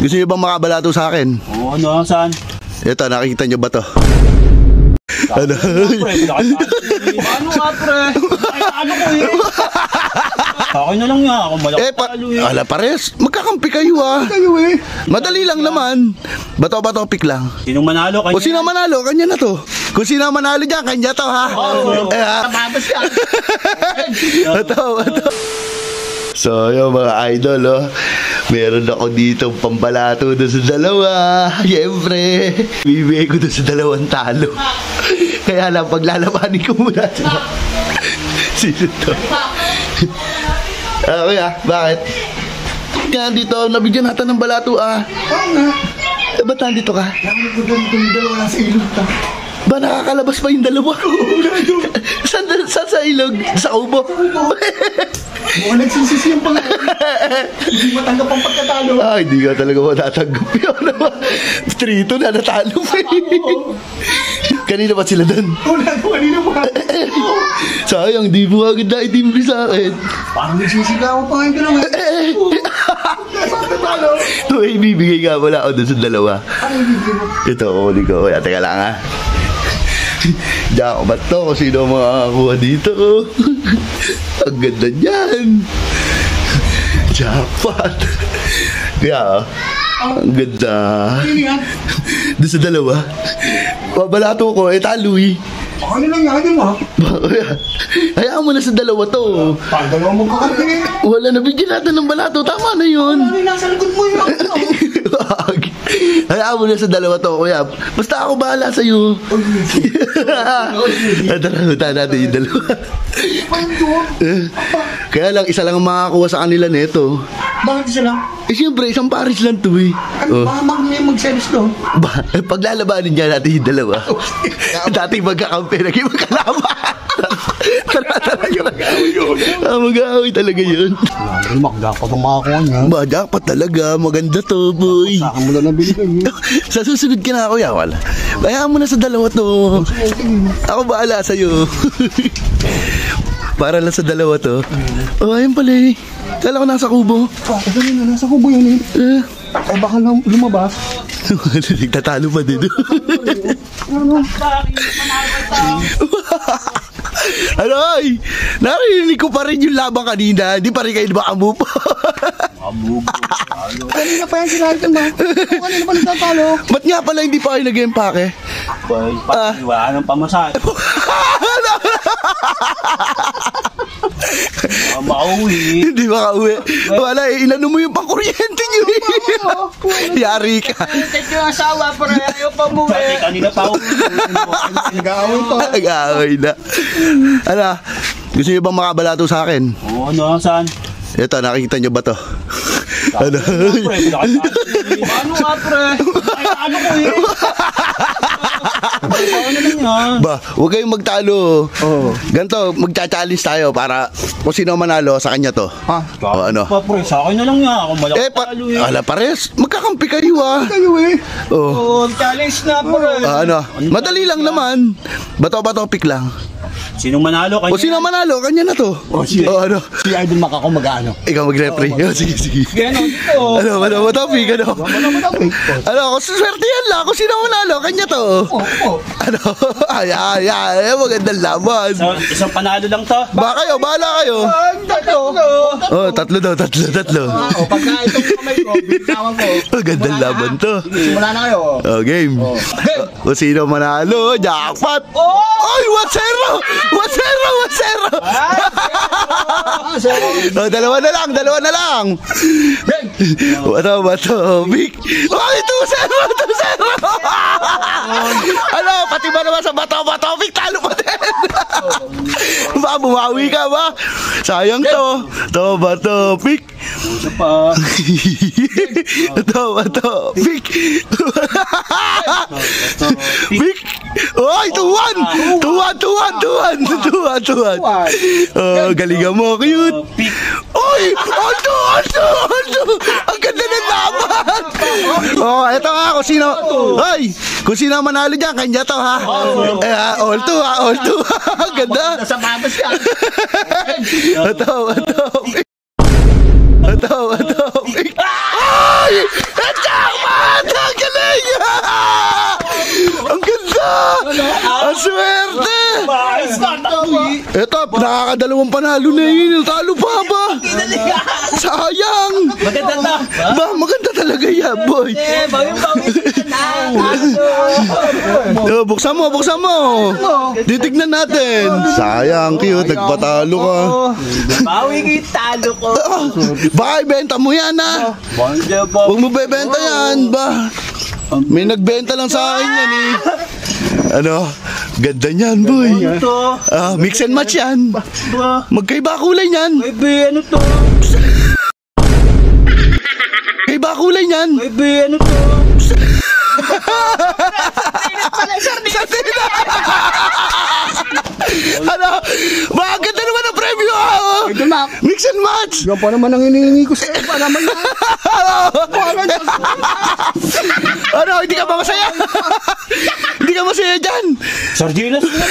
Gusto niyo bang makabalato sa akin? Oo, ano? Saan? Ito, nakikita niyo ba to? Ano? Ano nga, pre? Ano ko eh? Akin na lang nga ako. Malakalo eh. Ala, pares. Magkakampi kayo ah. Kayo eh. Madali lang naman. Bato-bato pick lang. Sinong manalo? Kanya. Kung sino manalo, kanya na to. Kung sino manalo dyan, kanya to ha. Tababas yan. Bato. So, yung mga idol, oh. Meron ako dito pambalato doon sa dalawa. Siyempre, bibigay ko doon sa dalawang talo. Kaya lang, paglalabanin ko muna sila. Sino to? Kuya, bakit? Kaya dito, nabigyan natin ng balato ah. Oo nga. Ba't nandito ka? Nakalimutan ko yung dalawa nasa ilog ta. Ba, nakakalabas pa yung dalawa? Saan sa ilog? Sa kubo? Mukhang nagsisisi yung pangalan. Hindi matanggap ang pagkatalo. Hindi ka talaga matatanggap yun. 3-2 na natalo pa Kanina pa sila doon? Wala ko, kanina pa. Sayang, di mo agad na itimbre sa akin. Parang nagsisigaw pa ngayon ka naman. Saan tatalo? Uy, bibigay nga wala ako doon sa dalawa. Ano yung bibigyan mo? Ito, uli ko. Kaya, teka lang ha. Diyan ako ba ito? Kung sino makakakuha dito? Ang ganda niyan. Jackpot. Kaya, ang ganda. Ano yan? Doon sa dalawa. Pabalato ko, talo eh. Ano lang yan, di ba? Hayaan mo na sa dalawa to. Parang dalawa magkakampi eh. Wala, nabigyan natin ng balato. Tama na yun. Ano yung nasa likod mo yung Hayaan mo na sa dalawa to, kuya. Basta ako bahala sa'yo. Tara, natin yung dalawa. Kaya lang, isa lang ang makakakuha sa kanila nito. Bakit isa lang? Siyempre, isang paris lang to eh. Ano ba may mag-service doon? Paglalabanin niya natin yung dalawa. Dati magkakampi, naging magkalaban. Tara yun. Mag-aaway talaga yun. Jackpot ang makakuha niya. Jackpot talaga. Maganda to, boy. Saka mo lang nabili. Sa susunod ka na, kuya. Wala. Bayaan mo na sa dalawa to. Ako bahala sa'yo. Para lang sa dalawa to. Ayun pala eh. Kala ko nasa kubo. Dali na, nasa kubo yun eh. Ay baka lumabas. Nagtatalo pa din. Ano ay? Narinig ko pa rin yung labang kanina. Hindi pa rin kayo makamupo. Kanina pa yan sila ito ba? Kanina pa nagtatalo. Ba't nga pala hindi pa kayo nag-empake? Iwanan pa masahe. Makauwi. Hindi makauwi. Wala eh, inano mo yung pangkuryente nyo eh. Yari ka. Tek yung asawa para ayaw pa mo eh. Kanina pa ako. Nag-aaway pa. Nag-aaway na. Ano, gusto nyo bang makabalato sa akin? Oo, ano? Saan? Ito, nakikita nyo ba to? Ano? Ano nga, pre? Ano ko eh? Ano lang yan? Ba, huwag kayong magtalo. Ganito, magcha-challenge tayo para kung sino manalo sa kanya to. O ano? Pre, sa akin na lang nga ako. Malakalo eh. Ala, pares. Magkakampi kayo ah. Kayo eh. Challenge na, pre. Ano? Madali lang naman. Bato-bato pick lang. Sinong manalo? Kung sino manalo, kanya na to. Ano? Si Idol Makako mag-ano. Ikaw mag-referee. Sige. Gano'n dito. Ano, topic, ano? Kung swerte yan lang, kung sino manalo, kanya to. Ano? Ay, magandang laban. Isang panalo lang to. Bahala kayo. Tatlo daw. Pagka itong kamay ko, binitawan ko. Magandang laban to. Simula na kayo. Game. Kung sino manalo, jackpot. Ay, 1-0. Dalawa na lang. Bato, big. Ay, 2-0. Ano, pati ba naman sa bato, big, talo pa din. Bumawi ka ba? Sayang to. Bato, big. Big. Big. Ay, 2-1. Galingan mo, cute. Oy, Aldo. Ang ganda ng laban. Eto nga, kung sino manalo dyan, kanya to ha. All two. Ang ganda. Nasa babas yan. Ito. Ay! Nakakadalawang panalo na yun. Talo pa ba? Sayang. Maganda na. Ba, maganda talaga yan, boy. Buksan mo. Titignan natin. Sayang, cute. Nagpatalo ka. Bawi talo ko. Baka ibenta mo yan, ha? Huwag mo bebenta yan, ba? May nagbenta lang sa akin yan, eh. Ano? Ganda niyan, boy. Mix and match yan. Magkaiba kulay niyan. Baby, ano to? Magkaiba kulay niyan. Baby, ano to? Ano? Maganda naman ang premyo, Mix and match. Yan pa naman ang hinihingi ko sa'yo. Pa naman yan. Ano? Hindi ka ba masaya? Hindi ka masaya dyan? Sardinas na.